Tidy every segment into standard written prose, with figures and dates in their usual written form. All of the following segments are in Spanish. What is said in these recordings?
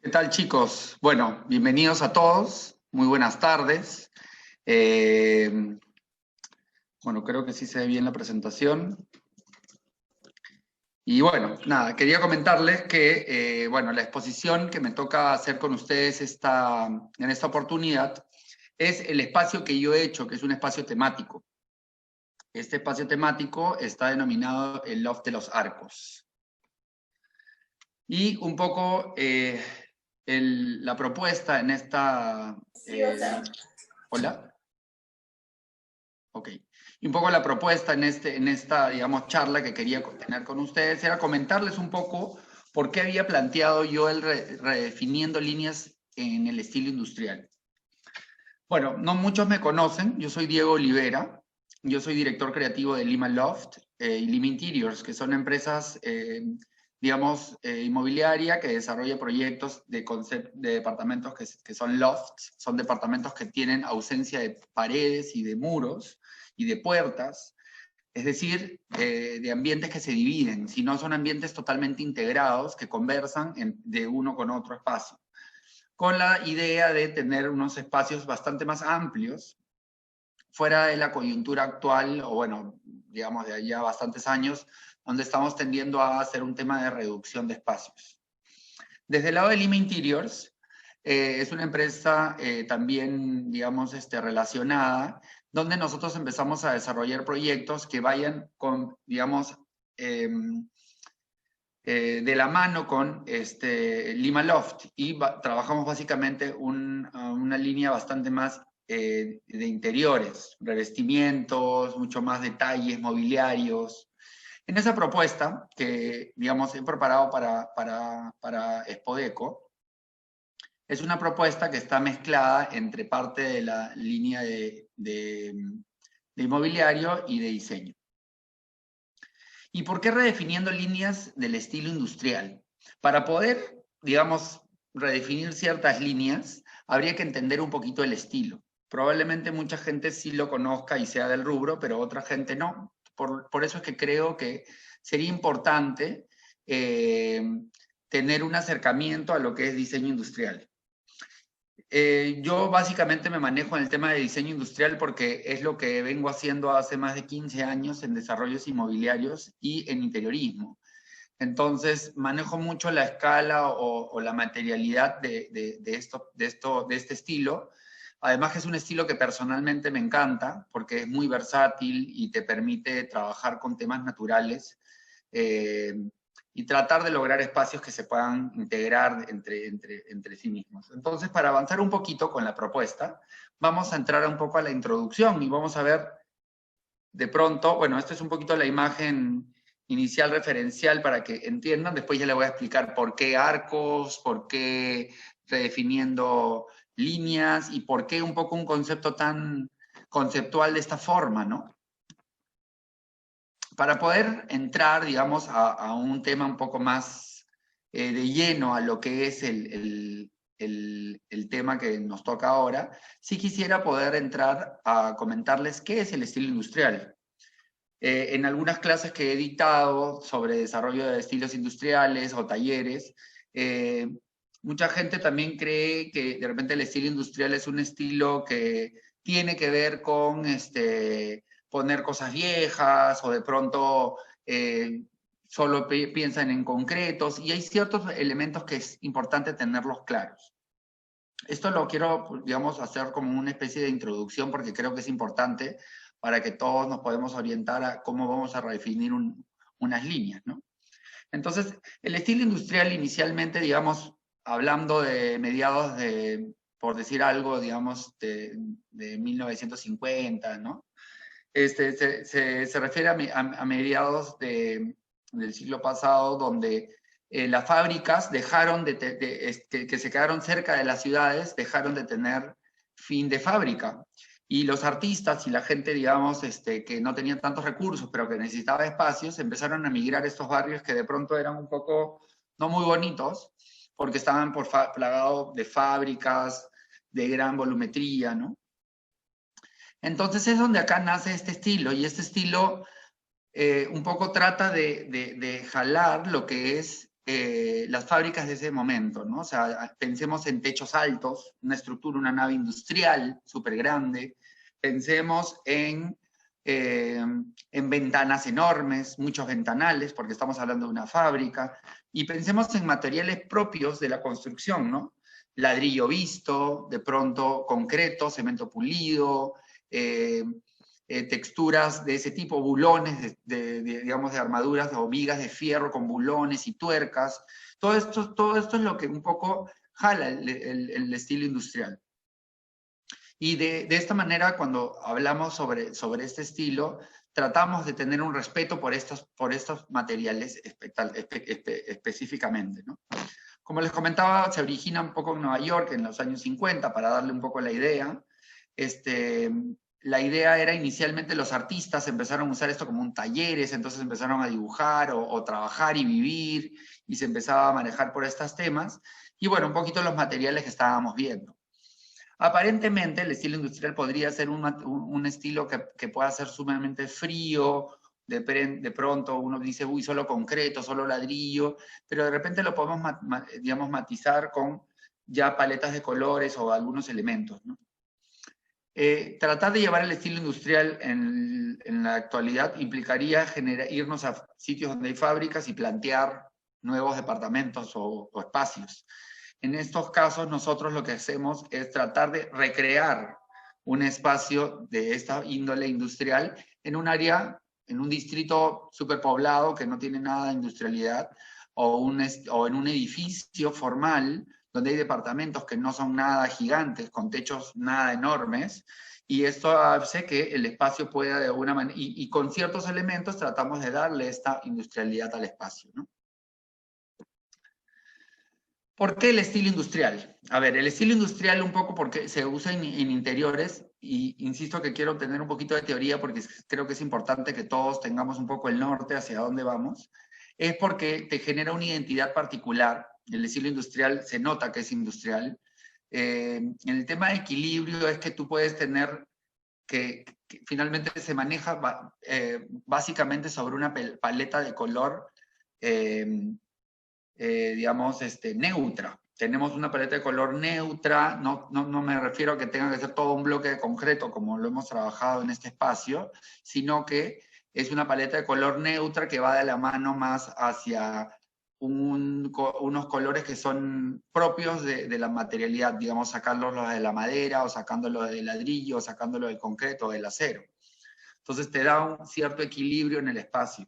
¿Qué tal, chicos? Bueno, bienvenidos a todos. Muy buenas tardes. Eh, bueno, creo que sí se ve bien la presentación. Y bueno, nada, quería comentarles que, bueno, la exposición que me toca hacer con ustedes en esta oportunidad es el espacio que yo he hecho, que es un espacio temático. Este espacio temático está denominado el Loft de los Arcos. Y un poco la propuesta en esta... ¿Hola? Ok. Y un poco la propuesta en esta, digamos, charla que quería tener con ustedes era comentarles un poco por qué había planteado yo el redefiniendo líneas en el estilo industrial. Bueno, no muchos me conocen, yo soy Diego Olivera, yo soy director creativo de Lima Loft y Lima Interiors, que son empresas, digamos, inmobiliaria que desarrolla proyectos de departamentos que son lofts, son departamentos que tienen ausencia de paredes y de muros y de puertas, es decir, de ambientes que se dividen, sino son ambientes totalmente integrados que conversan de uno con otro espacio, con la idea de tener unos espacios bastante más amplios, fuera de la coyuntura actual, o bueno, digamos de allá bastantes años, donde estamos tendiendo a hacer un tema de reducción de espacios. Desde el lado de Lima Interiors, es una empresa también, digamos, relacionada, donde nosotros empezamos a desarrollar proyectos que vayan con, digamos, de la mano con Lima Loft y trabajamos básicamente una línea bastante más de interiores, revestimientos, mucho más detalles mobiliarios. En esa propuesta que, digamos, he preparado para Expodeco, es una propuesta que está mezclada entre parte de la línea de inmobiliario y de diseño. ¿Y por qué redefiniendo líneas del estilo industrial? Para poder, digamos, redefinir ciertas líneas, habría que entender un poquito el estilo. Probablemente mucha gente sí lo conozca y sea del rubro, pero otra gente no. Por eso es que creo que sería importante tener un acercamiento a lo que es diseño industrial. Yo básicamente me manejo en el tema de diseño industrial porque es lo que vengo haciendo hace más de 15 años en desarrollos inmobiliarios y en interiorismo. Entonces, manejo mucho la escala o la materialidad de este estilo. Además que es un estilo que personalmente me encanta porque es muy versátil y te permite trabajar con temas naturales. Eh, y tratar de lograr espacios que se puedan integrar entre sí mismos. Entonces, para avanzar un poquito con la propuesta, vamos a entrar un poco a la introducción y vamos a ver de pronto, bueno, esta es un poquito la imagen inicial referencial para que entiendan, después ya les voy a explicar por qué arcos, por qué redefiniendo líneas y por qué un poco un concepto tan conceptual de esta forma, ¿no? Para poder entrar, digamos, a un tema un poco más de lleno a lo que es el tema que nos toca ahora, sí quisiera poder entrar a comentarles qué es el estilo industrial. En algunas clases que he dictado sobre desarrollo de estilos industriales o talleres, mucha gente también cree que de repente el estilo industrial es un estilo que tiene que ver con poner cosas viejas o de pronto solo piensan en concretos y hay ciertos elementos que es importante tenerlos claros. Esto lo quiero, digamos, hacer como una especie de introducción porque creo que es importante para que todos nos podamos orientar a cómo vamos a redefinir unas líneas, ¿no? Entonces, el estilo industrial inicialmente, digamos, hablando de mediados de, por decir algo, digamos, de 1950, ¿no? Se refiere a mediados del siglo pasado, donde las fábricas dejaron que se quedaron cerca de las ciudades, dejaron de tener fin de fábrica. Y los artistas y la gente, digamos, que no tenía tantos recursos, pero que necesitaba espacios, empezaron a migrar a estos barrios que de pronto eran un poco no muy bonitos, porque estaban plagados de fábricas de gran volumetría, ¿no? Entonces es donde acá nace este estilo, y este estilo un poco trata de jalar lo que es las fábricas de ese momento, ¿no? O sea, pensemos en techos altos, una estructura, una nave industrial súper grande, pensemos en ventanas enormes, muchos ventanales, porque estamos hablando de una fábrica, y pensemos en materiales propios de la construcción, ¿no? Ladrillo visto, de pronto concreto, cemento pulido, texturas de ese tipo, bulones digamos, de armaduras o vigas de fierro con bulones y tuercas. Todo esto es lo que un poco jala el estilo industrial. Y de esta manera, cuando hablamos sobre este estilo, tratamos de tener un respeto por estos materiales específicamente, ¿no? Como les comentaba, se origina un poco en Nueva York en los años 50, para darle un poco la idea. La idea era inicialmente los artistas empezaron a usar esto como un talleres, entonces empezaron a dibujar o trabajar y vivir, y se empezaba a manejar por estos temas, y bueno, un poquito los materiales que estábamos viendo. Aparentemente el estilo industrial podría ser un estilo que pueda ser sumamente frío, de pronto uno dice, uy, solo concreto, solo ladrillo, pero de repente lo podemos, digamos, matizar con ya paletas de colores o algunos elementos, ¿no? Tratar de llevar el estilo industrial en la actualidad implicaría irnos a sitios donde hay fábricas y plantear nuevos departamentos o espacios. En estos casos, nosotros lo que hacemos es tratar de recrear un espacio de esta índole industrial en un área, en un distrito superpoblado que no tiene nada de industrialidad, o en un edificio formal donde hay departamentos que no son nada gigantes, con techos nada enormes, y esto hace que el espacio pueda de alguna manera, y con ciertos elementos tratamos de darle esta industrialidad al espacio, ¿no? ¿Por qué el estilo industrial? A ver, el estilo industrial un poco porque se usa en interiores, y insisto que quiero tener un poquito de teoría porque creo que es importante que todos tengamos un poco el norte hacia dónde vamos, es porque te genera una identidad particular. El estilo industrial se nota que es industrial. En el tema de equilibrio es que tú puedes tener que finalmente se maneja básicamente sobre una paleta de color digamos, neutra. Tenemos una paleta de color neutra, no me refiero a que tenga que ser todo un bloque de concreto como lo hemos trabajado en este espacio, sino que es una paleta de color neutra que va de la mano más hacia unos colores que son propios de la materialidad, digamos, sacándolos de la madera, o sacándolos del ladrillo, o sacándolo del concreto, o del acero. Entonces te da un cierto equilibrio en el espacio.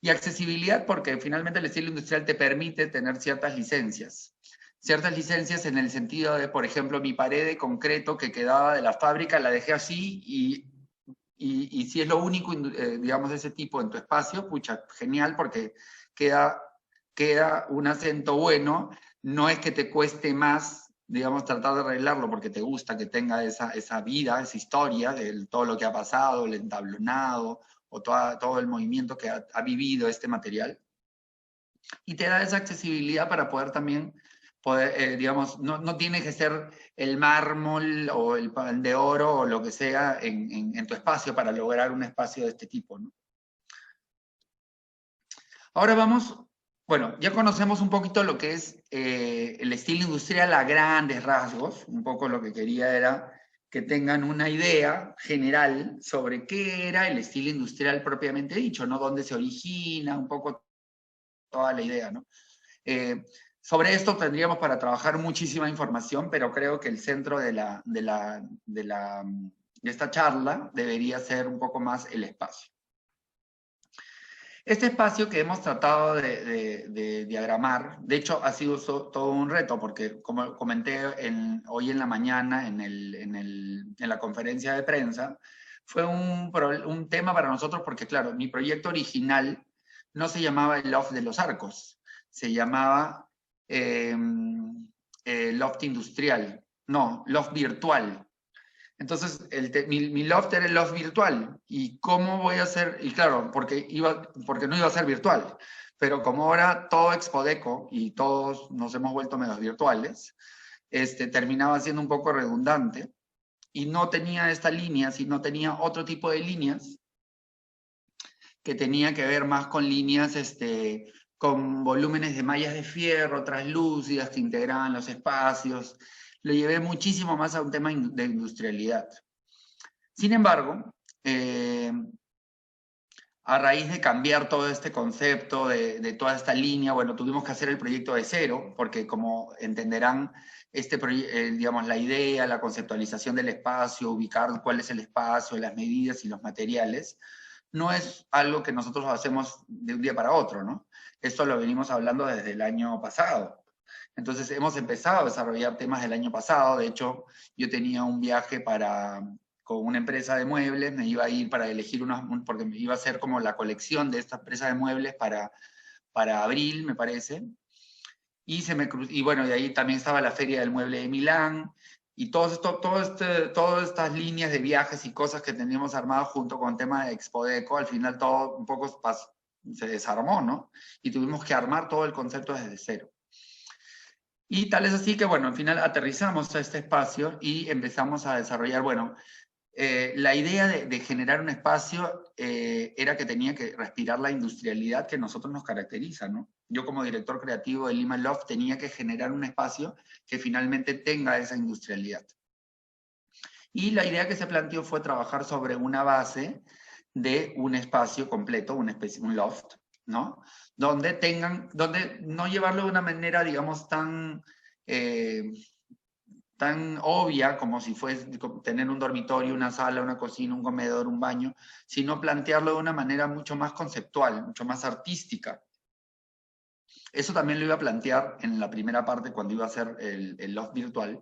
Y accesibilidad porque finalmente el estilo industrial te permite tener ciertas licencias. Ciertas licencias en el sentido de, por ejemplo, mi pared de concreto que quedaba de la fábrica, la dejé así, y si es lo único, digamos, de ese tipo en tu espacio, pucha, genial, porque queda un acento bueno. No es que te cueste más, digamos, tratar de arreglarlo porque te gusta que tenga esa vida, esa historia de todo lo que ha pasado, el entablonado, o todo el movimiento que ha vivido este material. Y te da esa accesibilidad para poder también, digamos, no tiene que ser el mármol o el pan de oro o lo que sea en tu espacio para lograr un espacio de este tipo, ¿no? Ahora vamos, bueno, ya conocemos un poquito lo que es el estilo industrial a grandes rasgos. Un poco lo que quería era que tengan una idea general sobre qué era el estilo industrial propiamente dicho, ¿no? Dónde se origina, un poco toda la idea, ¿no? Sobre esto tendríamos para trabajar muchísima información, pero creo que el centro de esta charla debería ser un poco más el espacio. Este espacio que hemos tratado de diagramar, de hecho ha sido todo un reto, porque como comenté hoy en la mañana en la conferencia de prensa, fue un tema para nosotros porque, claro, mi proyecto original no se llamaba el Loft de los Arcos, se llamaba loft industrial, no, loft virtual. Entonces, mi loft era el loft virtual. ¿Y cómo voy a hacer? Y claro, porque no iba a ser virtual. Pero como ahora todo Expodeco y todos nos hemos vuelto medios virtuales, terminaba siendo un poco redundante. Y no tenía esta línea, sino tenía otro tipo de líneas que tenía que ver más con líneas con volúmenes de mallas de fierro, translúcidas, que integraban los espacios. Lo llevé muchísimo más a un tema de industrialidad. Sin embargo, a raíz de cambiar todo este concepto, de toda esta línea, bueno, tuvimos que hacer el proyecto de cero, porque como entenderán, digamos, la idea, la conceptualización del espacio, ubicar cuál es el espacio, las medidas y los materiales, no es algo que nosotros hacemos de un día para otro, ¿no? Esto lo venimos hablando desde el año pasado. Entonces hemos empezado a desarrollar temas del año pasado. De hecho, yo tenía un viaje con una empresa de muebles, me iba a ir para elegir porque me iba a hacer como la colección de esta empresa de muebles para abril, me parece. Y bueno, de ahí también estaba la Feria del Mueble de Milán, y todas estas líneas de viajes y cosas que teníamos armadas junto con el tema de Expodeco, al final todo un poco se desarmó, ¿no? Y tuvimos que armar todo el concepto desde cero. Y tal es así que, bueno, al final aterrizamos a este espacio y empezamos a desarrollar, bueno, la idea de generar un espacio era que tenía que respirar la industrialidad que a nosotros nos caracteriza, ¿no? Yo como director creativo de Lima Loft tenía que generar un espacio que finalmente tenga esa industrialidad. Y la idea que se planteó fue trabajar sobre una base de un espacio completo, un loft, ¿no? Donde no llevarlo de una manera, digamos, tan obvia como si fuese tener un dormitorio, una sala, una cocina, un comedor, un baño, sino plantearlo de una manera mucho más conceptual, mucho más artística. Eso también lo iba a plantear en la primera parte cuando iba a hacer el loft virtual.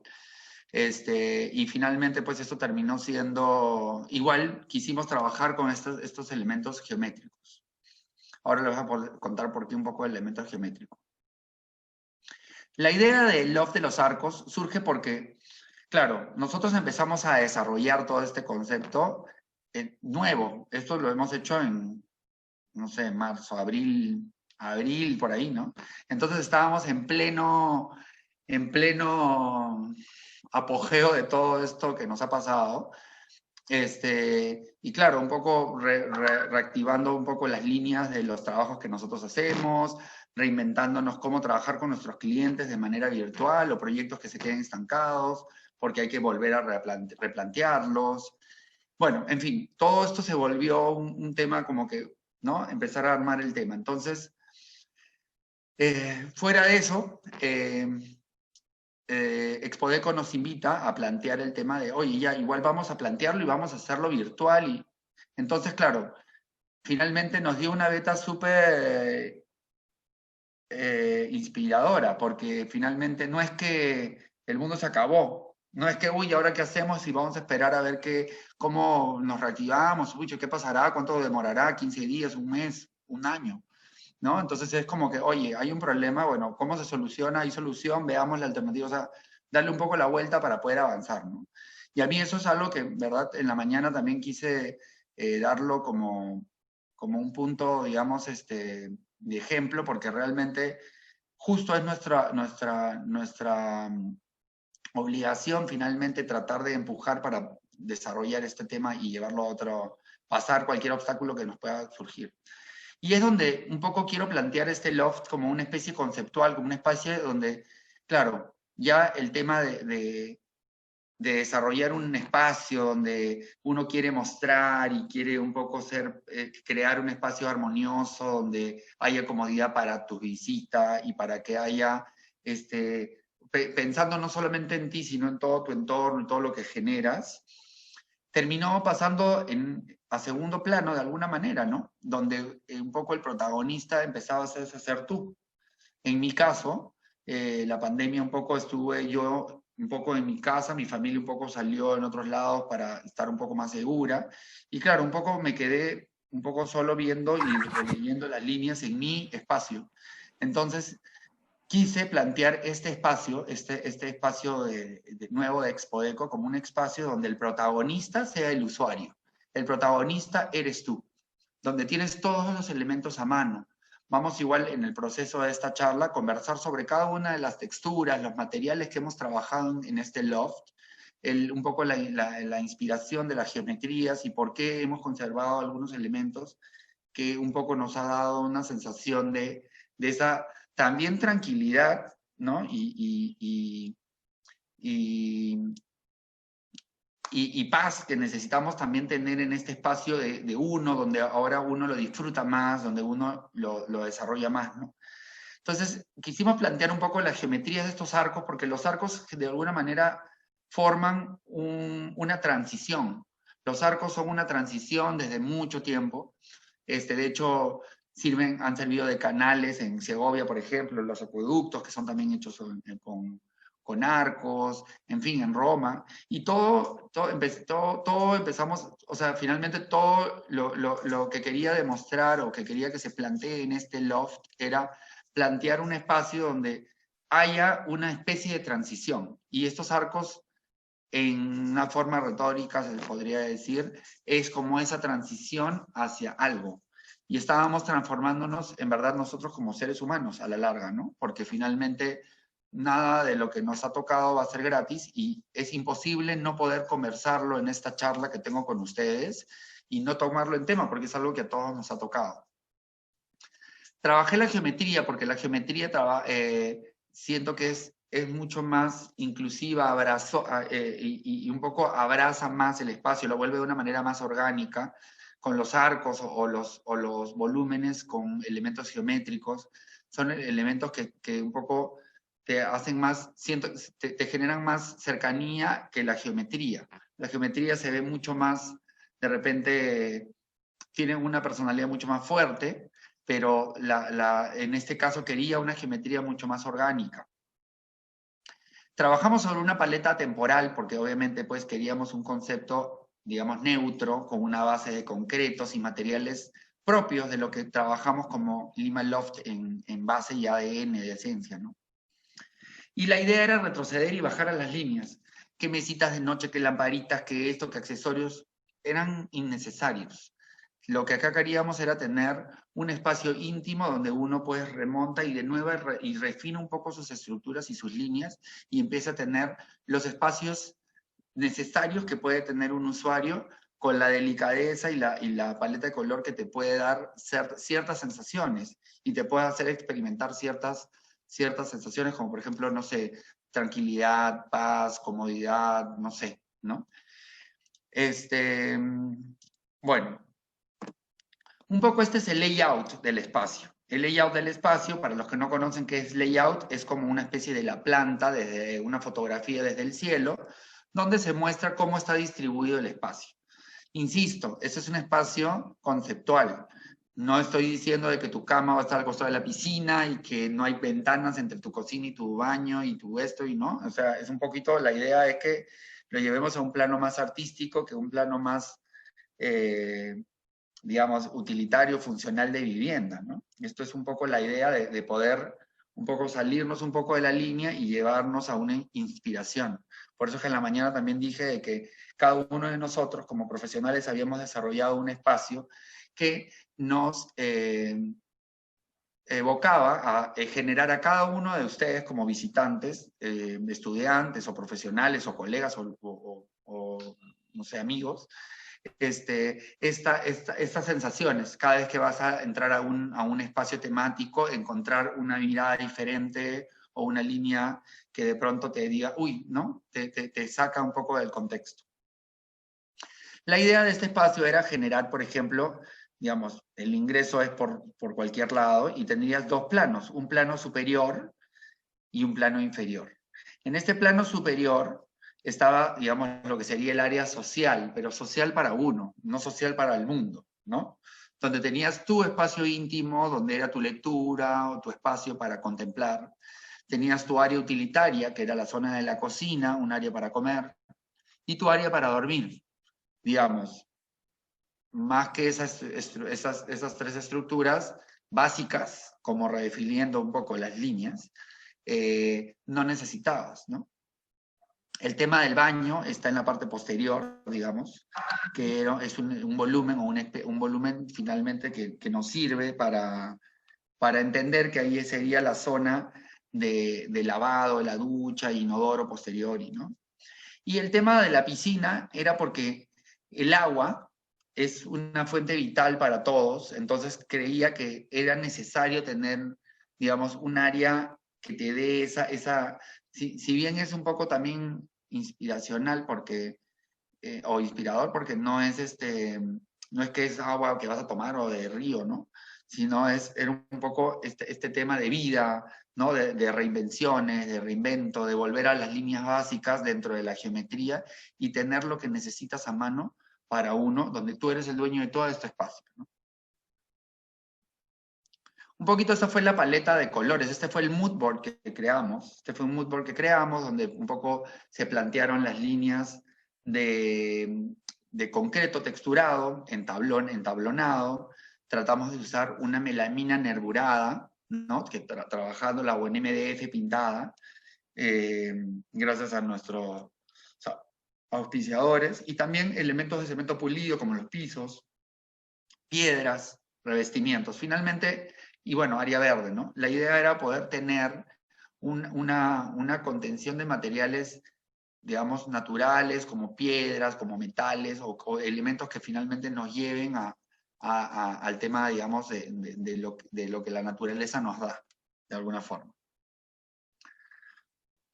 Y finalmente, pues esto terminó siendo, igual quisimos trabajar con estos elementos geométricos. Ahora les voy a contar por qué un poco de elementos geométricos. La idea del loft de los arcos surge porque, claro, nosotros empezamos a desarrollar todo este concepto nuevo. Esto lo hemos hecho en, no sé, marzo, abril, por ahí, ¿no? Entonces estábamos en pleno apogeo de todo esto que nos ha pasado. Y claro, un poco reactivando un poco las líneas de los trabajos que nosotros hacemos, reinventándonos cómo trabajar con nuestros clientes de manera virtual o proyectos que se queden estancados, porque hay que volver a replantearlos. Bueno, en fin, todo esto se volvió un tema como que, ¿no? Empezar a armar el tema. Entonces, fuera de eso, Expodeco nos invita a plantear el tema de, oye, ya, igual vamos a plantearlo y vamos a hacerlo virtual. Y entonces, claro, finalmente nos dio una beta súper inspiradora, porque finalmente no es que el mundo se acabó, no es que, uy, ¿ahora qué hacemos? Y vamos a esperar a ver cómo nos reactivamos, uy, ¿qué pasará? ¿Cuánto demorará? ¿15 días? ¿Un mes? ¿Un año? ¿No? Entonces es como que, oye, hay un problema, bueno, ¿cómo se soluciona? ¿Hay solución? Veamos la alternativa, o sea, darle un poco la vuelta para poder avanzar, ¿no? Y a mí eso es algo que, verdad, en la mañana también quise darlo como un punto, digamos, de ejemplo, porque realmente justo es nuestra obligación finalmente tratar de empujar para desarrollar este tema y llevarlo a otro, pasar cualquier obstáculo que nos pueda surgir. Y es donde un poco quiero plantear este loft como una especie conceptual, como un espacio donde, claro, ya el tema de desarrollar un espacio donde uno quiere mostrar y quiere un poco crear un espacio armonioso donde haya comodidad para tu visita y para que haya, pensando no solamente en ti, sino en todo tu entorno y todo lo que generas, terminó pasando a segundo plano de alguna manera, ¿no? Donde un poco el protagonista empezaba a ser tú. En mi caso, la pandemia un poco estuve yo un poco en mi casa, mi familia un poco salió en otros lados para estar un poco más segura. Y claro, un poco me quedé un poco solo viendo y releyendo las líneas en mi espacio. Entonces, quise plantear este espacio, este espacio nuevo de Expodeco, como un espacio donde el protagonista sea el usuario. El protagonista eres tú, donde tienes todos los elementos a mano. Vamos igual en el proceso de esta charla a conversar sobre cada una de las texturas, los materiales que hemos trabajado en este loft, un poco la inspiración de las geometrías y por qué hemos conservado algunos elementos que un poco nos ha dado una sensación de esa también tranquilidad, ¿no? Y paz que necesitamos también tener en este espacio de uno, donde ahora uno lo disfruta más, donde uno lo desarrolla más, ¿no? Entonces, quisimos plantear un poco las geometrías de estos arcos, porque los arcos de alguna manera forman una transición. Los arcos son una transición desde mucho tiempo. De hecho, han servido de canales en Segovia, por ejemplo, los acueductos, que son también hechos con arcos, en fin, en Roma, y todo empezamos, o sea, finalmente todo lo que quería demostrar o que quería que se plantee en este loft era plantear un espacio donde haya una especie de transición, y estos arcos, en una forma retórica se podría decir, es como esa transición hacia algo. Y estábamos transformándonos, en verdad, nosotros como seres humanos a la larga, ¿no? Porque finalmente nada de lo que nos ha tocado va a ser gratis y es imposible no poder conversarlo en esta charla que tengo con ustedes y no tomarlo en tema, porque es algo que a todos nos ha tocado. Trabajé la geometría porque la geometría siento que es mucho más inclusiva, y un poco abraza más el espacio, lo vuelve de una manera más orgánica, con los arcos o los volúmenes con elementos geométricos. Son elementos que un poco te hacen más, te generan más cercanía que la geometría. La geometría se ve mucho más, de repente, tiene una personalidad mucho más fuerte, pero en este caso quería una geometría mucho más orgánica. Trabajamos sobre una paleta temporal, porque obviamente pues queríamos un concepto, digamos, neutro, con una base de concretos y materiales propios de lo que trabajamos como Lima Loft en base y ADN de esencia, ¿no? Y la idea era retroceder y bajar a las líneas. ¿Qué mesitas de noche, qué lamparitas, qué esto, qué accesorios? Eran innecesarios. Lo que acá queríamos era tener un espacio íntimo donde uno pues remonta y de nuevo y refina un poco sus estructuras y sus líneas y empieza a tener los espacios necesarios que puede tener un usuario con la delicadeza y la paleta de color que te puede dar ciertas sensaciones y te puede hacer experimentar ciertas sensaciones como por ejemplo, no sé, tranquilidad, paz, comodidad, no sé, ¿no? Bueno, un poco este es el layout del espacio. El layout del espacio, para los que no conocen qué es layout, es como una especie de la planta, desde una fotografía desde el cielo, donde se muestra cómo está distribuido el espacio. Insisto, este es un espacio conceptual. No estoy diciendo de que tu cama va a estar al costado de la piscina y que no hay ventanas entre tu cocina y tu baño y tu esto y no. O sea, es un poquito, la idea es que lo llevemos a un plano más artístico, que un plano más, digamos, utilitario, funcional de vivienda, ¿no? Esto es un poco la idea de poder un poco salirnos un poco de la línea y llevarnos a una inspiración. Por eso es que en la mañana también dije de que cada uno de nosotros como profesionales habíamos desarrollado un espacio que nos evocaba a generar a cada uno de ustedes como visitantes, estudiantes o profesionales o colegas o no sé, amigos, estas sensaciones. Cada vez que vas a entrar a un espacio temático, encontrar una mirada diferente o una línea que de pronto te diga, uy, ¿no? Te saca un poco del contexto. La idea de este espacio era generar, por ejemplo, digamos, el ingreso es por cualquier lado y tendrías dos planos, un plano superior y un plano inferior. En este plano superior estaba, digamos, lo que sería el área social, pero social para uno, no social para el mundo, ¿no? Donde tenías tu espacio íntimo, donde era tu lectura o tu espacio para contemplar. Tenías tu área utilitaria, que era la zona de la cocina, un área para comer, y tu área para dormir, digamos. Más que esas tres estructuras, básicas, como redefiniendo un poco las líneas, no necesitabas, ¿no? El tema del baño está en la parte posterior, digamos, que es un volumen o un volumen finalmente que nos sirve para entender que ahí sería la zona de lavado, la ducha, inodoro posteriori, ¿no? Y el tema de la piscina era porque el agua es una fuente vital para todos, entonces creía que era necesario tener, digamos, un área que te dé si bien es un poco también inspiracional porque, o inspirador porque no es que es agua que vas a tomar o de río, ¿no? Sino era un poco este tema de vida, ¿no? De reinvenciones, de reinvento, de volver a las líneas básicas dentro de la geometría y tener lo que necesitas a mano para uno, donde tú eres el dueño de todo este espacio, ¿no? Un poquito esta fue la paleta de colores, este fue el mood board que creamos, donde un poco se plantearon las líneas de concreto texturado, entablonado, tratamos de usar una melamina nervurada, ¿no? Trabajándola o en MDF pintada, gracias a nuestros auspiciadores, y también elementos de cemento pulido como los pisos, piedras, revestimientos. Finalmente, y bueno, área verde, ¿no? La idea era poder tener una contención de materiales, digamos, naturales, como piedras, como metales, o elementos que finalmente nos lleven al tema, digamos, de lo que la naturaleza nos da, de alguna forma.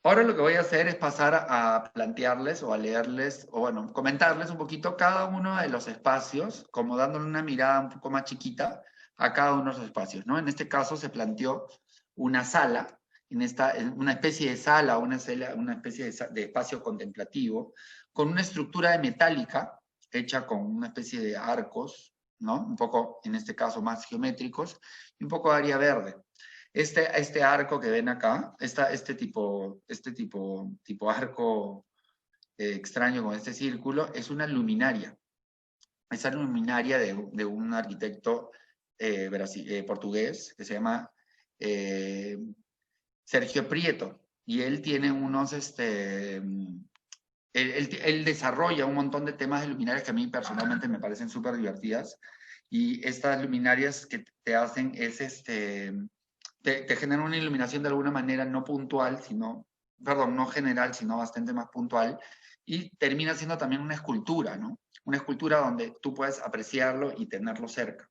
Ahora lo que voy a hacer es pasar a plantearles o a leerles, o bueno, comentarles un poquito cada uno de los espacios, como dándole una mirada un poco más chiquita a cada uno de los espacios, ¿no? En este caso se planteó una sala, una especie de sala, una especie de espacio contemplativo, con una estructura metálica hecha con una especie de arcos, ¿no? Un poco, en este caso, más geométricos, y un poco de área verde. Este arco que ven acá, este tipo arco extraño con este círculo, es una luminaria. Esa luminaria de un arquitecto portugués que se llama Sergio Prieto. Y él tiene él desarrolla un montón de temas de luminarias que a mí personalmente me parecen súper divertidas. Y estas luminarias que te hacen es te generan una iluminación de alguna manera no puntual, no general, sino bastante más puntual, y termina siendo también una escultura, ¿no? Una escultura donde tú puedes apreciarlo y tenerlo cerca.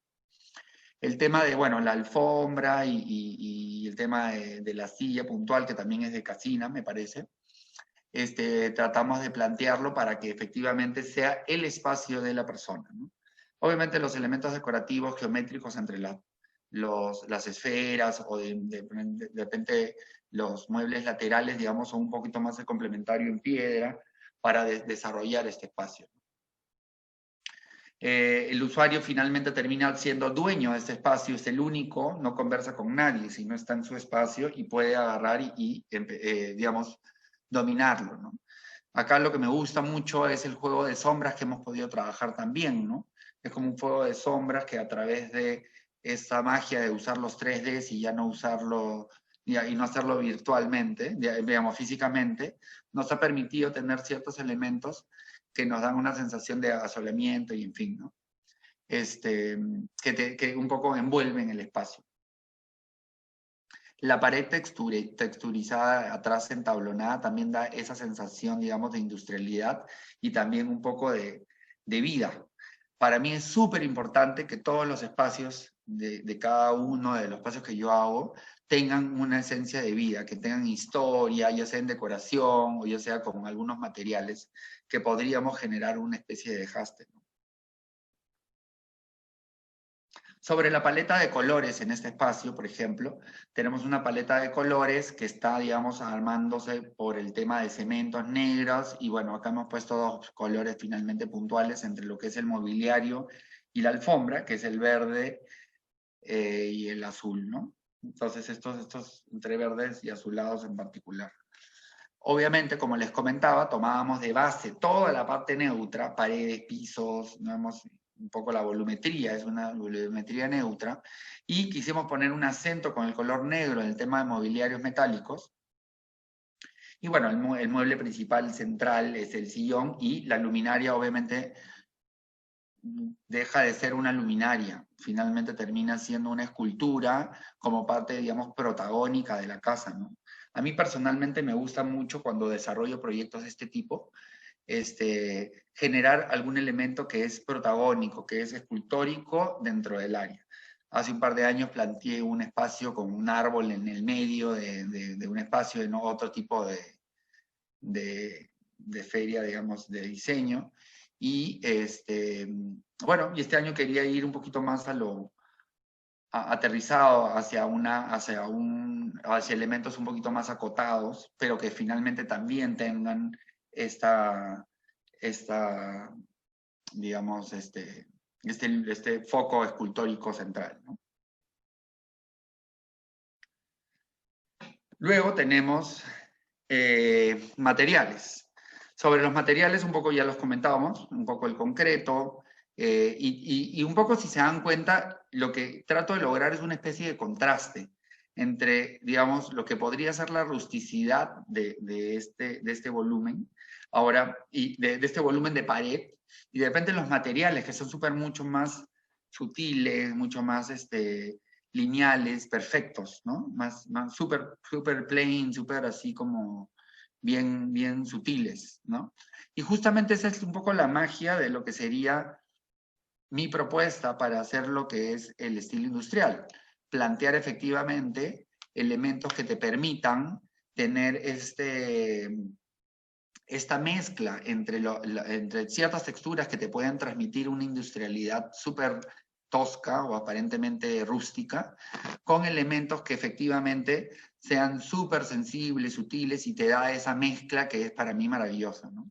El tema de, bueno, la alfombra y el tema de la silla puntual, que también es de Casina, me parece, tratamos de plantearlo para que efectivamente sea el espacio de la persona, ¿no? Obviamente los elementos decorativos geométricos entre las esferas o de repente los muebles laterales, digamos, son un poquito más de complementario en piedra para desarrollar este espacio. El usuario finalmente termina siendo dueño de este espacio, es el único, no conversa con nadie, sino está en su espacio y puede agarrar digamos, dominarlo, ¿no? Acá lo que me gusta mucho es el juego de sombras que hemos podido trabajar también, ¿no? Es como un juego de sombras que a través de esa magia de usar los 3Ds y ya no usarlo, y no hacerlo virtualmente, digamos, físicamente, nos ha permitido tener ciertos elementos que nos dan una sensación de asolamiento y en fin, ¿no? Que un poco envuelven el espacio. La pared texturizada atrás entablonada también da esa sensación, digamos, de industrialidad y también un poco de vida. Para mí es súper importante que todos los espacios de cada uno de los espacios que yo hago tengan una esencia de vida, que tengan historia, ya sea en decoración o ya sea con algunos materiales que podríamos generar una especie de hashtag, ¿no? Sobre la paleta de colores en este espacio, por ejemplo, tenemos una paleta de colores que está, digamos, armándose por el tema de cementos negros y bueno, acá hemos puesto dos colores finalmente puntuales entre lo que es el mobiliario y la alfombra, que es el verde y el azul, ¿no? Entonces estos entre verdes y azulados en particular. Obviamente, como les comentaba, tomábamos de base toda la parte neutra, paredes, pisos, no hemos un poco la volumetría, es una volumetría neutra, y quisimos poner un acento con el color negro en el tema de mobiliarios metálicos. Y bueno, el mueble principal central es el sillón, y la luminaria obviamente deja de ser una luminaria, finalmente termina siendo una escultura como parte, digamos, protagónica de la casa, ¿no? A mí personalmente me gusta mucho cuando desarrollo proyectos de este tipo, generar algún elemento que es protagónico, que es escultórico dentro del área. Hace un par de años planteé un espacio con un árbol en el medio de un espacio de otro tipo de feria, digamos, de diseño. Y bueno, y este año quería ir un poquito más aterrizado hacia elementos un poquito más acotados, pero que finalmente también tengan esta digamos, este foco escultórico central, ¿no? Luego tenemos materiales. Sobre los materiales, un poco ya los comentábamos, un poco el concreto, y un poco, si se dan cuenta, lo que trato de lograr es una especie de contraste entre, digamos, lo que podría ser la rusticidad de este volumen, ahora, y de este volumen de pared, y de repente los materiales, que son mucho más sutiles, mucho más lineales, perfectos, ¿no? Más super plain, super así como bien sutiles, ¿no? Y justamente esa es un poco la magia de lo que sería mi propuesta para hacer lo que es el estilo industrial. Plantear efectivamente elementos que te permitan tener esta mezcla entre ciertas texturas que te pueden transmitir una industrialidad súper tosca o aparentemente rústica, con elementos que efectivamente sean súper sensibles, sutiles, y te da esa mezcla que es para mí maravillosa, ¿no?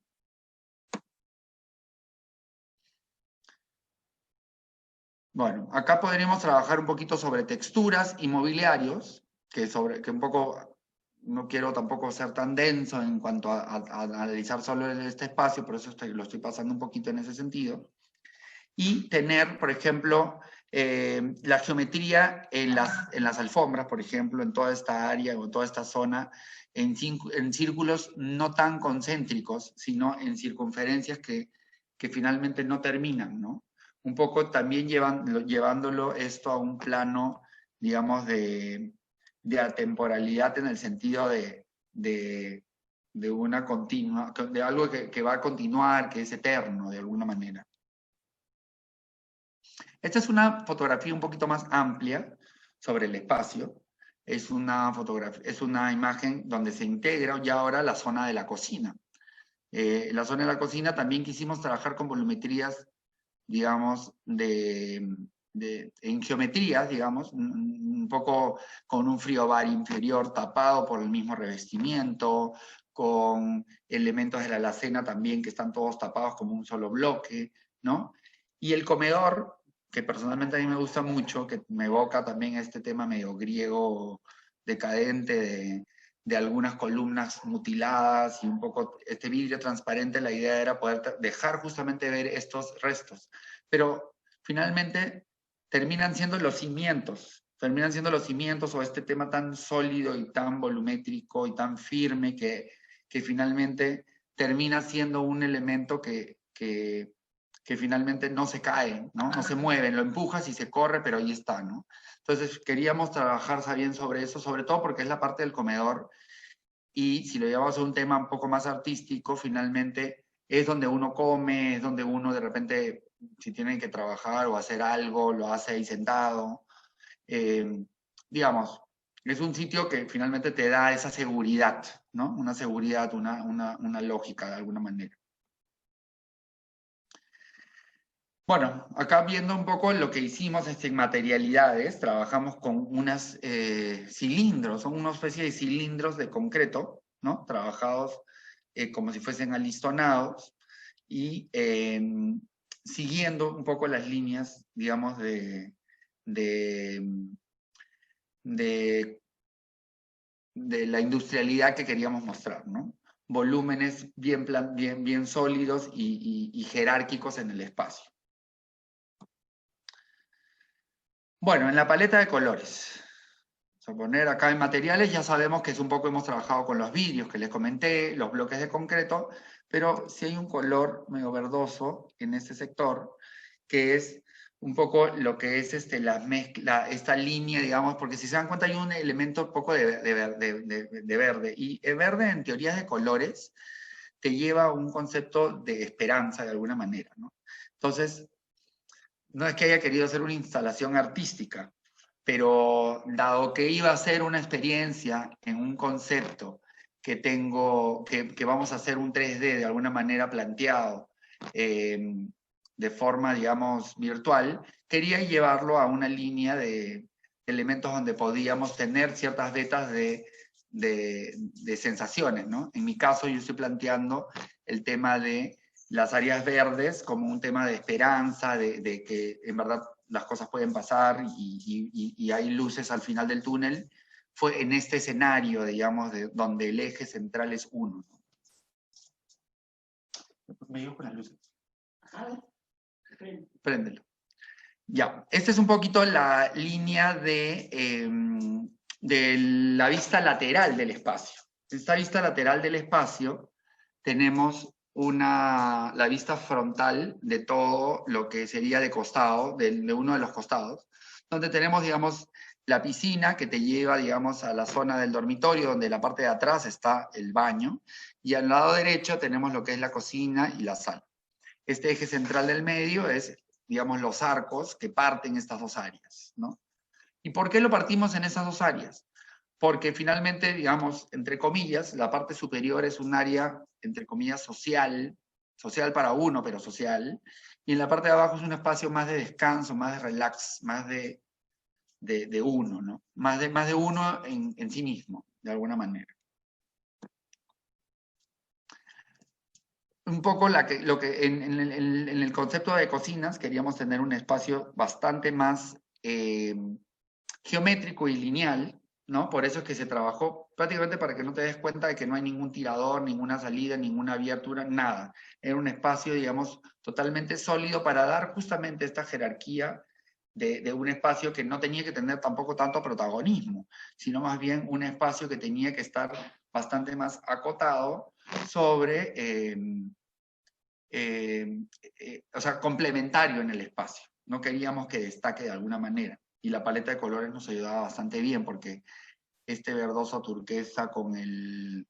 Bueno, acá podríamos trabajar un poquito sobre texturas y mobiliarios, que un poco, no quiero tampoco ser tan denso en cuanto a analizar solo este espacio, por eso lo estoy pasando un poquito en ese sentido. Y tener, por ejemplo, la geometría en las alfombras, por ejemplo, en toda esta área o toda esta zona, en círculos no tan concéntricos, sino en circunferencias que finalmente no terminan, ¿no? Un poco también llevándolo esto a un plano, digamos, de atemporalidad, en el sentido de una continua, de algo que va a continuar, que es eterno de alguna manera. Esta es una fotografía un poquito más amplia sobre el espacio. Es una imagen donde se integra ya ahora la zona de la cocina. La zona de la cocina también quisimos trabajar con volumetrías, digamos, en geometrías, digamos, un poco con un frigobar inferior tapado por el mismo revestimiento, con elementos de la alacena también que están todos tapados como un solo bloque, ¿no? Y el comedor, que personalmente a mí me gusta mucho, que me evoca también este tema medio griego decadente de algunas columnas mutiladas y un poco este vidrio transparente. La idea era poder dejar justamente ver estos restos, pero finalmente terminan siendo los cimientos o este tema tan sólido y tan volumétrico y tan firme que finalmente termina siendo un elemento que finalmente no se cae, ¿no? No se mueve, lo empujas y se corre, pero ahí está, ¿no? Entonces queríamos trabajar bien sobre eso, sobre todo porque es la parte del comedor, y si lo llevamos a un tema un poco más artístico, finalmente es donde uno come, es donde uno de repente, si tiene que trabajar o hacer algo, lo hace ahí sentado. Digamos, es un sitio que finalmente te da esa seguridad, ¿no? Una seguridad, una lógica de alguna manera. Bueno, acá viendo un poco lo que hicimos en materialidades, trabajamos con unos cilindros, son una especie de cilindros de concreto, ¿no? Trabajados como si fuesen alistonados, y siguiendo un poco las líneas, digamos, de la industrialidad que queríamos mostrar, ¿no? Volúmenes bien sólidos y jerárquicos en el espacio. Bueno, en la paleta de colores. Vamos a poner acá en materiales, ya sabemos que es un poco, hemos trabajado con los vidrios que les comenté, los bloques de concreto, pero sí hay un color medio verdoso en este sector, que es un poco lo que es la mezcla, esta línea, digamos, porque si se dan cuenta hay un elemento un poco de verde, y el verde en teorías de colores te lleva a un concepto de esperanza de alguna manera, ¿no? Entonces, no es que haya querido hacer una instalación artística, pero dado que iba a ser una experiencia en un concepto que tengo, que vamos a hacer un 3D de alguna manera planteado, de forma, digamos, virtual, quería llevarlo a una línea de elementos donde podíamos tener ciertas vetas de sensaciones, ¿no? En mi caso yo estoy planteando el tema de las áreas verdes como un tema de esperanza, de que en verdad las cosas pueden pasar y hay luces al final del túnel, fue en este escenario, digamos, donde el eje central es uno. Me llevo con las luces. Préndelo. Ya, esta es un poquito la línea de la vista lateral del espacio. En esta vista lateral del espacio tenemos la vista frontal de todo lo que sería de costado, de uno de los costados, donde tenemos, digamos, la piscina que te lleva, digamos, a la zona del dormitorio, donde la parte de atrás está el baño, y al lado derecho tenemos lo que es la cocina y la sala. Este eje central del medio es, digamos, los arcos que parten estas dos áreas, ¿no? ¿Y por qué lo partimos en esas dos áreas? Porque finalmente, digamos, entre comillas, la parte superior es un área, entre comillas, social para uno, pero social, y en la parte de abajo es un espacio más de descanso, más de relax, más de uno, ¿no? Más de uno en sí mismo, de alguna manera. Un poco lo que en el concepto de cocinas queríamos tener un espacio bastante más geométrico y lineal, ¿no? Por eso es que se trabajó prácticamente para que no te des cuenta de que no hay ningún tirador, ninguna salida, ninguna abertura, nada. Era un espacio, digamos, totalmente sólido para dar justamente esta jerarquía de un espacio que no tenía que tener tampoco tanto protagonismo, sino más bien un espacio que tenía que estar bastante más acotado sobre, o sea, complementario en el espacio. No queríamos que destaque de alguna manera. Y la paleta de colores nos ayudaba bastante bien porque este verdoso turquesa con el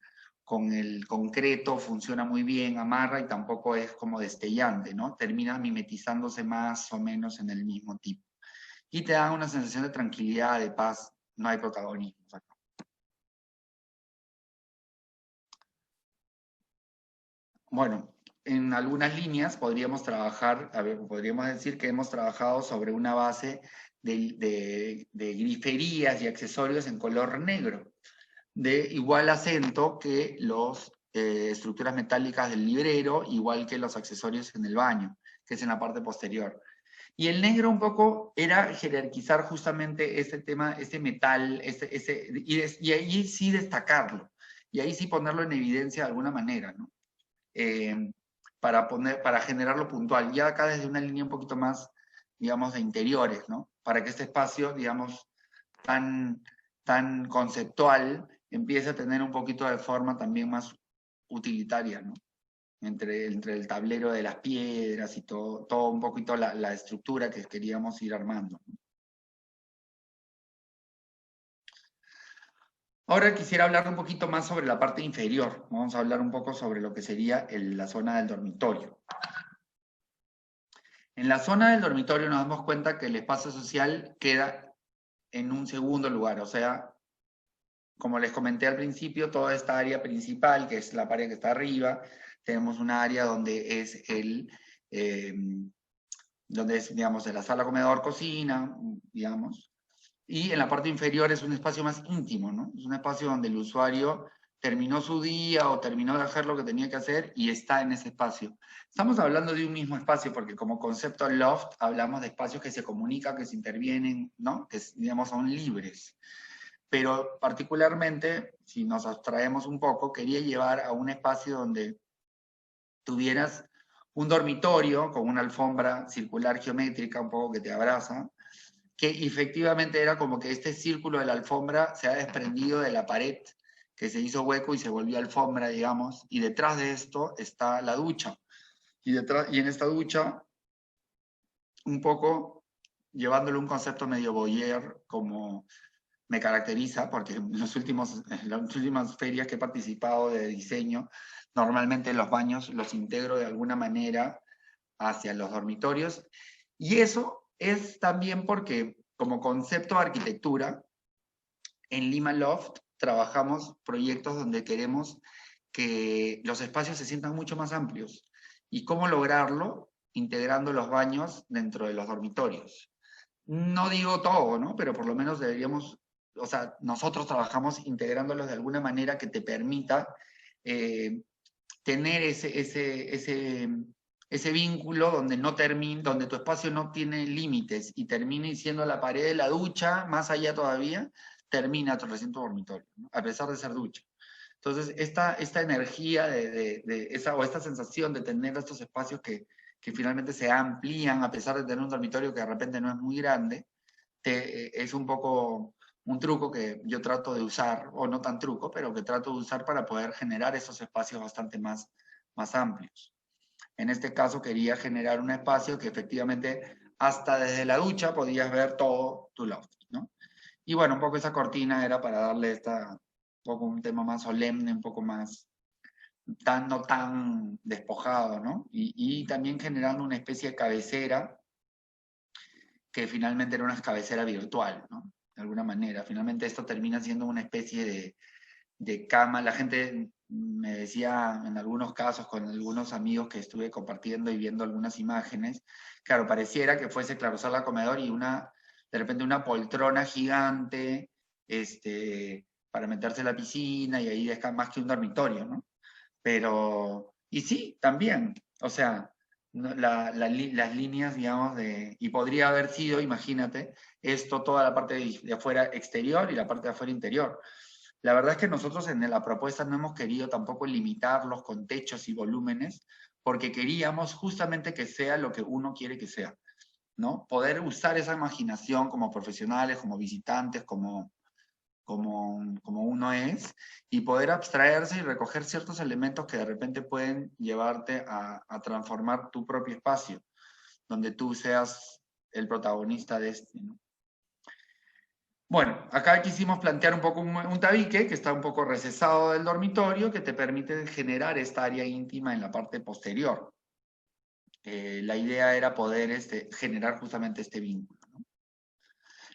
concreto funciona muy bien, amarra y tampoco es como destellante, ¿no? Termina mimetizándose más o menos en el mismo tipo. Y te da una sensación de tranquilidad, de paz, no hay protagonismo. Bueno, en algunas líneas podríamos trabajar, a ver, podríamos decir que hemos trabajado sobre una base de griferías y accesorios en color negro, de igual acento que las estructuras metálicas del librero, igual que los accesorios en el baño, que es en la parte posterior. Y el negro un poco era jerarquizar justamente este tema, este metal, y ahí sí destacarlo, y ahí sí ponerlo en evidencia de alguna manera, ¿no? Para generarlo puntual. Ya acá desde una línea un poquito más, digamos, de interiores, ¿no? Para que este espacio, digamos, tan conceptual, empiece a tener un poquito de forma también más utilitaria, ¿no? Entre el tablero de las piedras y todo un poquito la estructura que queríamos ir armando, ¿no? Ahora quisiera hablar un poquito más sobre la parte inferior. Vamos a hablar un poco sobre lo que sería la zona del dormitorio. En la zona del dormitorio nos damos cuenta que el espacio social queda en un segundo lugar, o sea, como les comenté al principio, toda esta área principal, que es la área que está arriba, tenemos una área donde es digamos, de la sala, comedor, cocina, digamos, y en la parte inferior es un espacio más íntimo, ¿no? Es un espacio donde el usuario terminó su día o terminó de hacer lo que tenía que hacer y está en ese espacio. Estamos hablando de un mismo espacio porque como concepto loft hablamos de espacios que se comunican, que se intervienen, ¿no? Que, digamos, son libres. Pero particularmente, si nos abstraemos un poco, quería llevar a un espacio donde tuvieras un dormitorio con una alfombra circular geométrica un poco que te abraza, que efectivamente era como que este círculo de la alfombra se ha desprendido de la pared, que se hizo hueco y se volvió alfombra, digamos, y detrás de esto está la ducha. Y en esta ducha, un poco llevándole un concepto medio voyeur, como me caracteriza, porque en las últimas ferias que he participado de diseño, normalmente los baños los integro de alguna manera hacia los dormitorios, y eso es también porque, como concepto de arquitectura, en Lima Loft trabajamos proyectos donde queremos que los espacios se sientan mucho más amplios. ¿Y cómo lograrlo? Integrando los baños dentro de los dormitorios. No digo todo, ¿no? Pero por lo menos deberíamos, o sea, nosotros trabajamos integrándolos de alguna manera que te permita tener ese vínculo donde no donde tu espacio no tiene límites y termine siendo la pared de la ducha, más allá todavía, termina tu recinto dormitorio, ¿no? A pesar de ser ducha. Entonces, esta energía o esta sensación de tener estos espacios que finalmente se amplían a pesar de tener un dormitorio que de repente no es muy grande, es un poco un truco que yo trato de usar, o no tan truco, pero que trato de usar para poder generar esos espacios bastante más amplios. En este caso quería generar un espacio que efectivamente hasta desde la ducha podías ver todo tu loft, ¿no? Y bueno, un poco esa cortina era para darle un poco un tema más solemne, un poco más no tan despojado, ¿no? Y también generando una especie de cabecera que finalmente era una cabecera virtual, ¿no? De alguna manera. Finalmente esto termina siendo una especie de cama. La gente me decía en algunos casos, con algunos amigos que estuve compartiendo y viendo algunas imágenes, claro, pareciera que fuese claro, sala comedor y de repente una poltrona gigante, para meterse en la piscina y ahí es más que un dormitorio, ¿no? Pero, y sí, también, o sea, las líneas, digamos, y podría haber sido, imagínate, esto, toda la parte de afuera exterior y la parte de afuera interior. La verdad es que nosotros en la propuesta no hemos querido tampoco limitarlos con techos y volúmenes, porque queríamos justamente que sea lo que uno quiere que sea, ¿no? Poder usar esa imaginación como profesionales, como visitantes, como uno es, y poder abstraerse y recoger ciertos elementos que de repente pueden llevarte a transformar tu propio espacio, donde tú seas el protagonista de ¿no? Bueno, acá quisimos plantear un poco un tabique que está un poco recesado del dormitorio, que te permite generar esta área íntima en la parte posterior. La idea era poder generar justamente este vínculo, ¿no?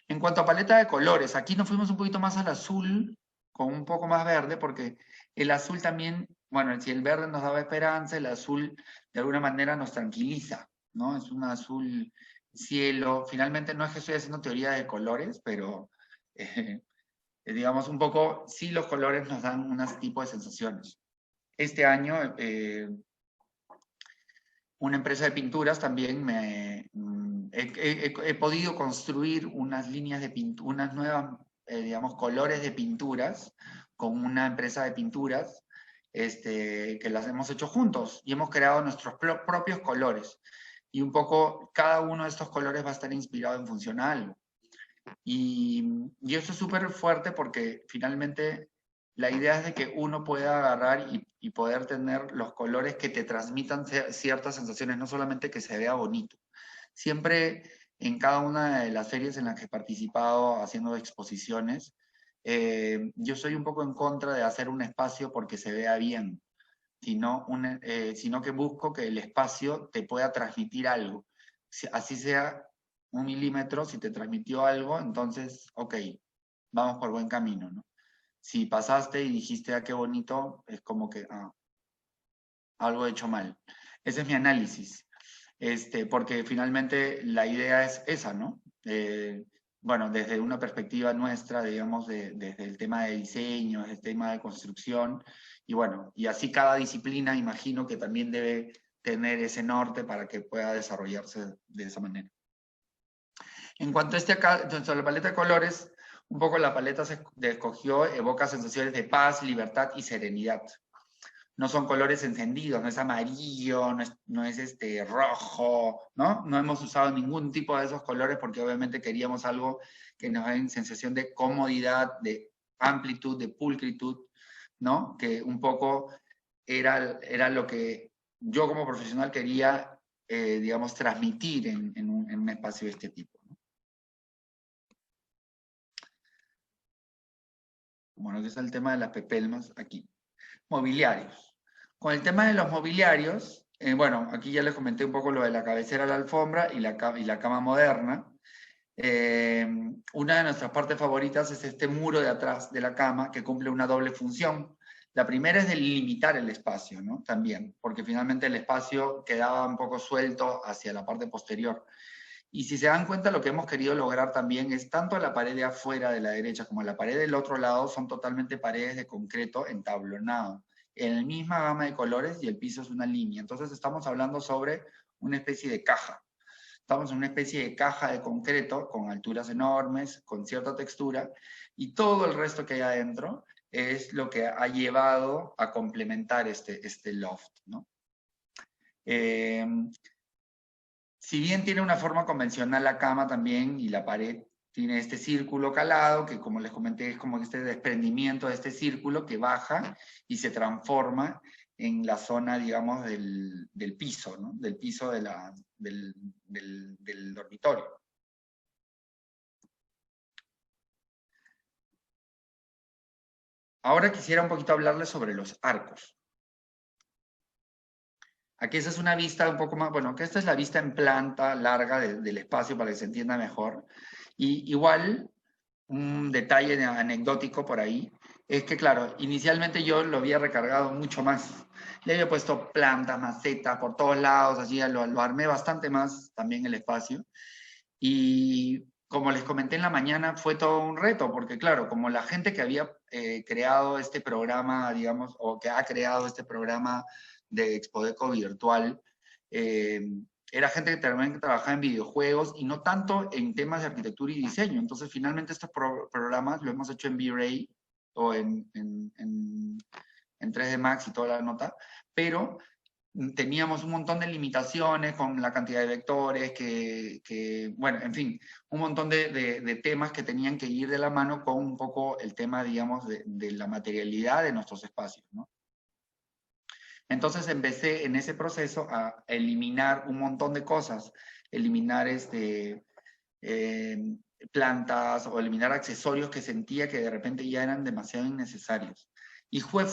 En cuanto a paleta de colores, aquí nos fuimos un poquito más al azul, con un poco más verde, porque el azul también, bueno, si el verde nos daba esperanza, el azul de alguna manera nos tranquiliza, ¿no? Es un azul cielo. Finalmente no es que estoy haciendo teoría de colores, pero digamos un poco, sí los colores nos dan unos tipos de sensaciones. Este año, una empresa de pinturas también he podido construir unas líneas de pintura, unas nuevas, digamos, colores de pinturas con una empresa de pinturas que las hemos hecho juntos y hemos creado nuestros propios colores. Y un poco cada uno de estos colores va a estar inspirado en función a algo. Y eso es súper fuerte porque finalmente la idea es de que uno pueda agarrar y poder tener los colores que te transmitan ciertas sensaciones, no solamente que se vea bonito. Siempre en cada una de las ferias en las que he participado haciendo exposiciones, yo soy un poco en contra de hacer un espacio porque se vea bien, sino que busco que el espacio te pueda transmitir algo. Así sea 1 milímetro, si te transmitió algo, entonces, ok, vamos por buen camino, ¿no? Si pasaste y dijiste, ah, qué bonito, es como que, algo he hecho mal. Ese es mi análisis, porque finalmente la idea es esa, ¿no? Bueno, desde una perspectiva nuestra, digamos, desde el tema de diseño, desde el tema de construcción, y bueno, y así cada disciplina imagino que también debe tener ese norte para que pueda desarrollarse de esa manera. En cuanto a a la paleta de colores, un poco la paleta se escogió, evoca sensaciones de paz, libertad y serenidad. no son colores encendidos, no es amarillo, no es rojo, ¿no? No hemos usado ningún tipo de esos colores porque obviamente queríamos algo que nos dé sensación de comodidad, de amplitud, de pulcritud, ¿no? Que un poco era lo que yo como profesional quería, digamos, transmitir en un espacio de este tipo, ¿no? Bueno, que es el tema de las pepelmas aquí. Mobiliarios. Con el tema de los mobiliarios, bueno, aquí ya les comenté un poco lo de la cabecera a la alfombra y la cama moderna. Una de nuestras partes favoritas es este muro de atrás de la cama que cumple una doble función. La primera es delimitar el espacio, ¿no? También, porque finalmente el espacio quedaba un poco suelto hacia la parte posterior. Y si se dan cuenta, lo que hemos querido lograr también es tanto la pared de afuera de la derecha como la pared del otro lado son totalmente paredes de concreto entablonado, en la misma gama de colores y el piso es una línea. Entonces estamos hablando sobre una especie de caja. Estamos en una especie de caja de concreto con alturas enormes, con cierta textura, y todo el resto que hay adentro es lo que ha llevado a complementar este loft, ¿no? Si bien tiene una forma convencional la cama también y la pared tiene este círculo calado, que como les comenté es como este desprendimiento de este círculo que baja y se transforma en la zona, digamos, del piso, ¿no? Del piso del dormitorio. Ahora quisiera un poquito hablarles sobre los arcos. Aquí esa es una vista un poco más, bueno, que esta es la vista en planta larga del espacio para que se entienda mejor. Y igual, un detalle anecdótico por ahí, es que claro, inicialmente yo lo había recargado mucho más. Le había puesto plantas, macetas por todos lados, así lo armé bastante más también el espacio. Y como les comenté en la mañana, fue todo un reto, porque claro, como la gente que había creado este programa, digamos, o que ha creado este programa de Expodeco virtual, eh, era gente que también trabajaba en videojuegos y no tanto en temas de arquitectura y diseño. Entonces, finalmente estos programas lo hemos hecho en V-Ray o en 3D Max y toda la nota, pero teníamos un montón de limitaciones con la cantidad de vectores, bueno, en fin, un montón de temas que tenían que ir de la mano con un poco el tema, digamos, de la materialidad de nuestros espacios, ¿no? Entonces empecé en ese proceso a eliminar un montón de cosas, eliminar eh, plantas o eliminar accesorios que sentía que de repente ya eran demasiado innecesarios. Y fue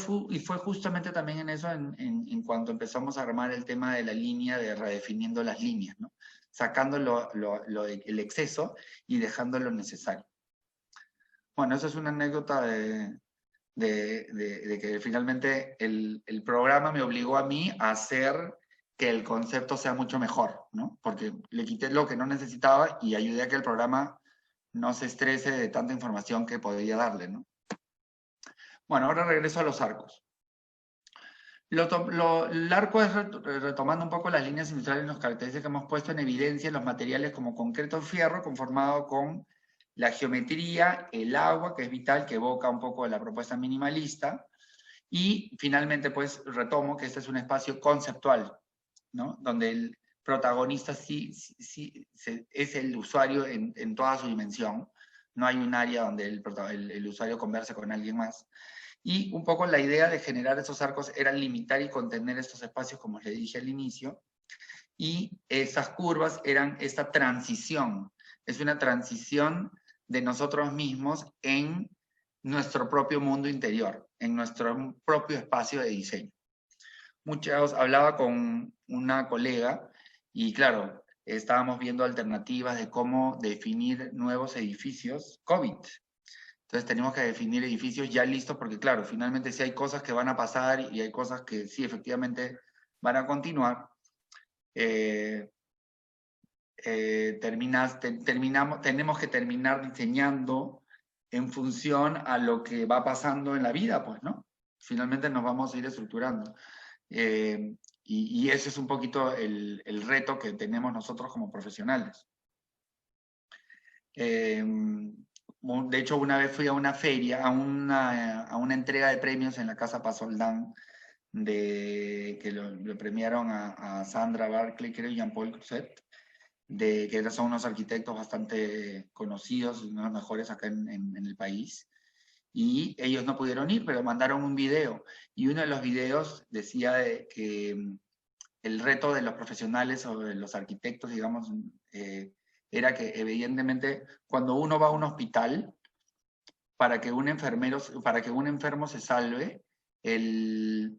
justamente también en eso en cuanto empezamos a armar el tema de la línea, de redefiniendo las líneas, ¿no? Sacando el exceso y dejando lo necesario. Bueno, eso es una anécdota de que finalmente el programa me obligó a mí a hacer que el concepto sea mucho mejor, ¿no? Porque le quité lo que no necesitaba y ayudé a que el programa no se estrese de tanta información que podía darle, ¿no? Bueno, ahora regreso a los arcos. El arco es retomando un poco las líneas industriales y las características que hemos puesto en evidencia en los materiales como concreto fierro, conformado con la geometría, el agua, que es vital, que evoca un poco la propuesta minimalista, y finalmente, pues, retomo que este es un espacio conceptual, ¿no? Donde el protagonista es el usuario en toda su dimensión. No hay un área donde el usuario converse con alguien más. Y un poco la idea de generar esos arcos era limitar y contener estos espacios, como les dije al inicio, y esas curvas eran esta transición. Es una transición de nosotros mismos en nuestro propio mundo interior, en nuestro propio espacio de diseño. Hablaba con una colega y claro, estábamos viendo alternativas de cómo definir nuevos edificios COVID. Entonces tenemos que definir edificios ya listos porque claro, finalmente sí hay cosas que van a pasar y hay cosas que sí efectivamente van a continuar. Tenemos que terminar diseñando en función a lo que va pasando en la vida, pues, ¿no? Finalmente nos vamos a ir estructurando. Y ese es un poquito el reto que tenemos nosotros como profesionales. De hecho, una vez fui a una feria, a una entrega de premios en la Casa Pasoldán que lo premiaron a Sandra Barclay, creo, y Jean-Paul Creuset, que son unos arquitectos bastante conocidos, uno de los mejores acá en el país. Y ellos no pudieron ir, pero mandaron un video. Y uno de los videos decía que el reto de los profesionales o de los arquitectos, digamos, era que evidentemente cuando uno va a un hospital, para que un enfermo se salve, el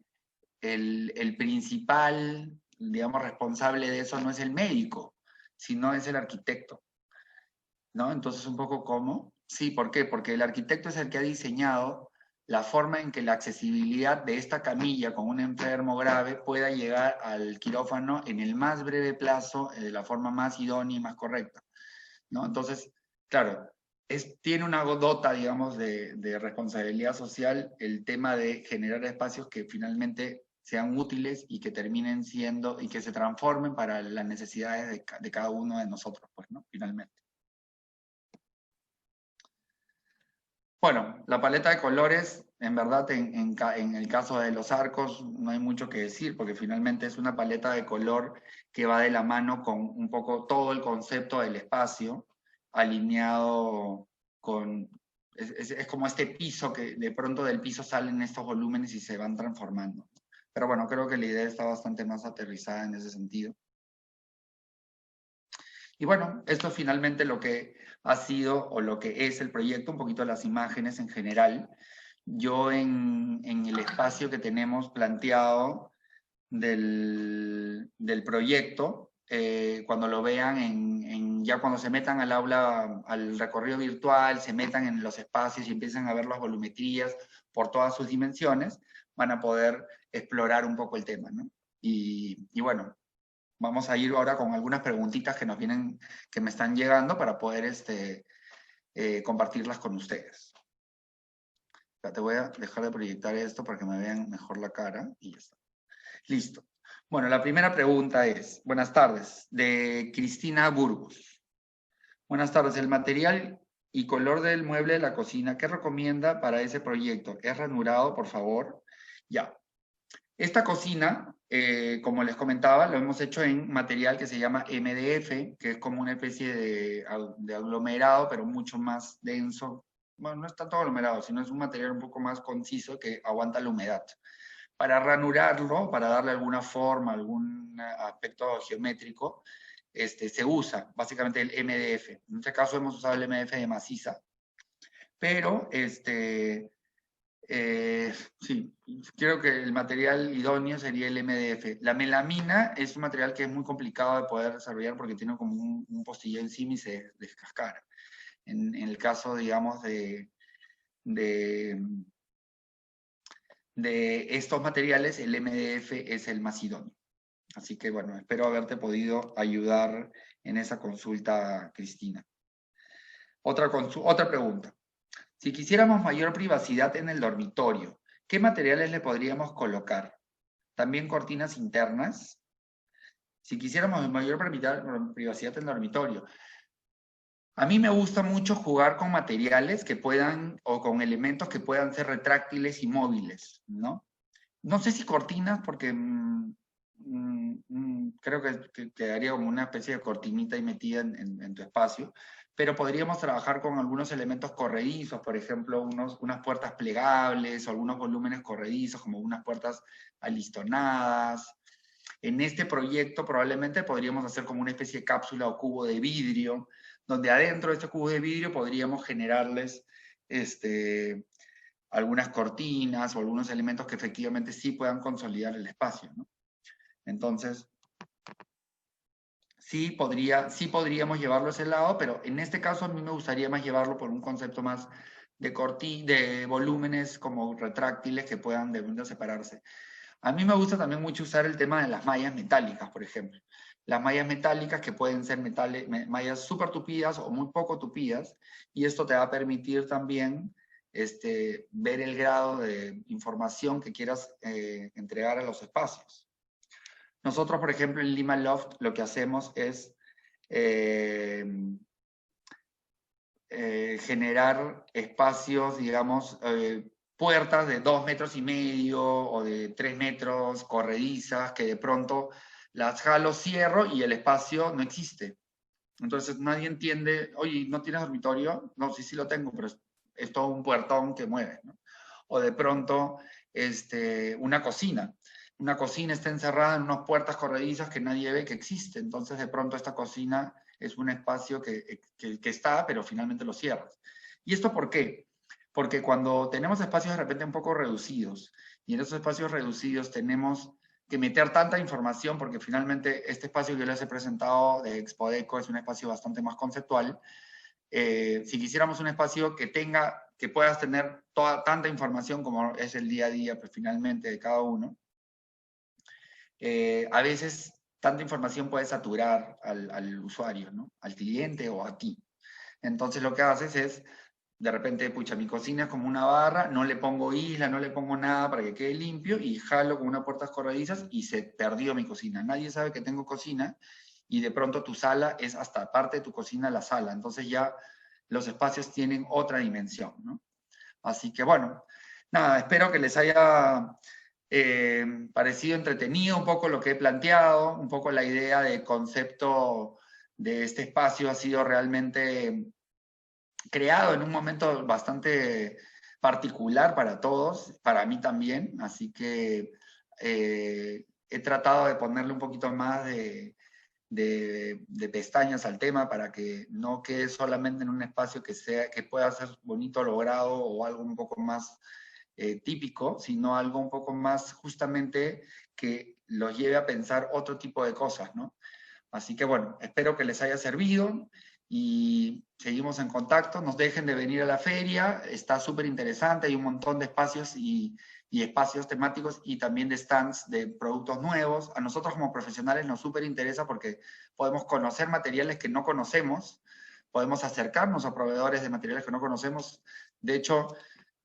principal, digamos, responsable de eso no es el médico, sino es el arquitecto, ¿no? Entonces, un poco ¿cómo? Sí, ¿por qué? Porque el arquitecto es el que ha diseñado la forma en que la accesibilidad de esta camilla con un enfermo grave pueda llegar al quirófano en el más breve plazo, de la forma más idónea y más correcta, ¿no? Entonces, claro, tiene una dota, digamos, de responsabilidad social el tema de generar espacios que finalmente sean útiles y que terminen siendo, y que se transformen para las necesidades de cada uno de nosotros, pues, ¿no? Finalmente. Bueno, la paleta de colores, en verdad, en el caso de los arcos, no hay mucho que decir, porque finalmente es una paleta de color que va de la mano con un poco todo el concepto del espacio, alineado con... Es como este piso que de pronto del piso salen estos volúmenes y se van transformando. Pero bueno, creo que la idea está bastante más aterrizada en ese sentido. Y bueno, esto es finalmente lo que ha sido o lo que es el proyecto, un poquito las imágenes en general. Yo en el espacio que tenemos planteado del proyecto, cuando lo vean, ya cuando se metan al aula, al recorrido virtual, se metan en los espacios y empiezan a ver las volumetrías por todas sus dimensiones, van a poder explorar un poco el tema, ¿no? Y bueno, vamos a ir ahora con algunas preguntitas que nos vienen, que me están llegando para poder compartirlas con ustedes. Ya te voy a dejar de proyectar esto para que me vean mejor la cara y ya está. Listo. Bueno, la primera pregunta es, buenas tardes, de Cristina Burgos. Buenas tardes, el material y color del mueble de la cocina, ¿qué recomienda para ese proyecto? ¿Es ranurado, por favor? Ya. Esta cocina, como les comentaba, lo hemos hecho en material que se llama MDF, que es como una especie de aglomerado, pero mucho más denso. Bueno, no es tanto aglomerado, sino es un material un poco más conciso que aguanta la humedad. Para ranurarlo, para darle alguna forma, algún aspecto geométrico, se usa básicamente el MDF. En este caso hemos usado el MDF de maciza, pero sí, creo que el material idóneo sería el MDF. La melamina es un material que es muy complicado de poder desarrollar porque tiene como un postillo encima y se descascara. En el caso, digamos, de estos materiales, el MDF es el más idóneo. Así que bueno, espero haberte podido ayudar en esa consulta, Cristina. Otra pregunta. Si quisiéramos mayor privacidad en el dormitorio, ¿qué materiales le podríamos colocar? ¿También cortinas internas? Si quisiéramos mayor privacidad en el dormitorio. A mí me gusta mucho jugar con materiales que puedan, o con elementos que puedan ser retráctiles y móviles, ¿no? No sé si cortinas, porque creo que quedaría como una especie de cortinita ahí metida en tu espacio, pero podríamos trabajar con algunos elementos corredizos, por ejemplo, unas puertas plegables o algunos volúmenes corredizos, como unas puertas alistonadas. En este proyecto probablemente podríamos hacer como una especie de cápsula o cubo de vidrio, donde adentro de este cubo de vidrio podríamos generarles algunas cortinas o algunos elementos que efectivamente sí puedan consolidar el espacio, ¿no? Entonces, sí podríamos llevarlo a ese lado, pero en este caso a mí me gustaría más llevarlo por un concepto más de volúmenes como retráctiles que puedan de pronto separarse. A mí me gusta también mucho usar el tema de las mallas metálicas, por ejemplo. Las mallas metálicas que pueden ser mallas súper tupidas o muy poco tupidas, y esto te va a permitir también ver el grado de información que quieras entregar a los espacios. Nosotros, por ejemplo, en Lima Loft lo que hacemos es generar espacios, digamos, puertas de 2,5 metros o de 3 metros, corredizas, que de pronto las jalo, cierro y el espacio no existe. Entonces nadie entiende, oye, ¿no tienes dormitorio? No, sí, sí lo tengo, pero es todo un puertón que mueve, ¿no? O de pronto, una cocina. Una cocina está encerrada en unas puertas corredizas que nadie ve que existe. Entonces, de pronto, esta cocina es un espacio que está, pero finalmente lo cierras. ¿Y esto por qué? Porque cuando tenemos espacios de repente un poco reducidos, y en esos espacios reducidos tenemos que meter tanta información, porque finalmente este espacio que yo les he presentado de Expodeco es un espacio bastante más conceptual. Si quisiéramos un espacio que puedas tener tanta información como es el día a día, pues finalmente de cada uno, a veces tanta información puede saturar al usuario, ¿no? Al cliente o a ti. Entonces lo que haces es, de repente, pucha, mi cocina es como una barra, no le pongo isla, no le pongo nada para que quede limpio y jalo con unas puertas corredizas y se perdió mi cocina. Nadie sabe que tengo cocina y de pronto tu sala es hasta parte de tu cocina la sala. Entonces ya los espacios tienen otra dimensión, ¿no? Así que bueno, nada, espero que les haya parecido entretenido un poco lo que he planteado, un poco la idea de concepto de este espacio ha sido realmente creado en un momento bastante particular para todos, para mí también, así que he tratado de ponerle un poquito más de pestañas al tema para que no quede solamente en un espacio que pueda ser bonito, logrado o algo un poco más típico, sino algo un poco más justamente que los lleve a pensar otro tipo de cosas, ¿no? Así que bueno, espero que les haya servido y seguimos en contacto. Nos dejen de venir a la feria, está súper interesante, hay un montón de espacios y espacios temáticos y también de stands de productos nuevos. A nosotros como profesionales nos súper interesa porque podemos conocer materiales que no conocemos, podemos acercarnos a proveedores de materiales que no conocemos. De hecho,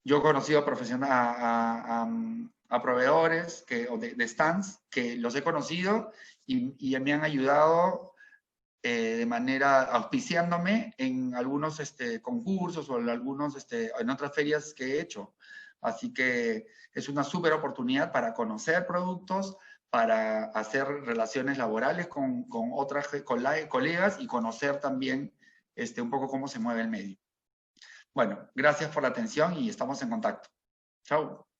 yo he conocido a proveedores de stands que los he conocido y me han ayudado de manera auspiciándome en algunos concursos o en otras ferias que he hecho. Así que es una súper oportunidad para conocer productos, para hacer relaciones laborales con otras colegas y conocer también un poco cómo se mueve el medio. Bueno, gracias por la atención y estamos en contacto. Chao.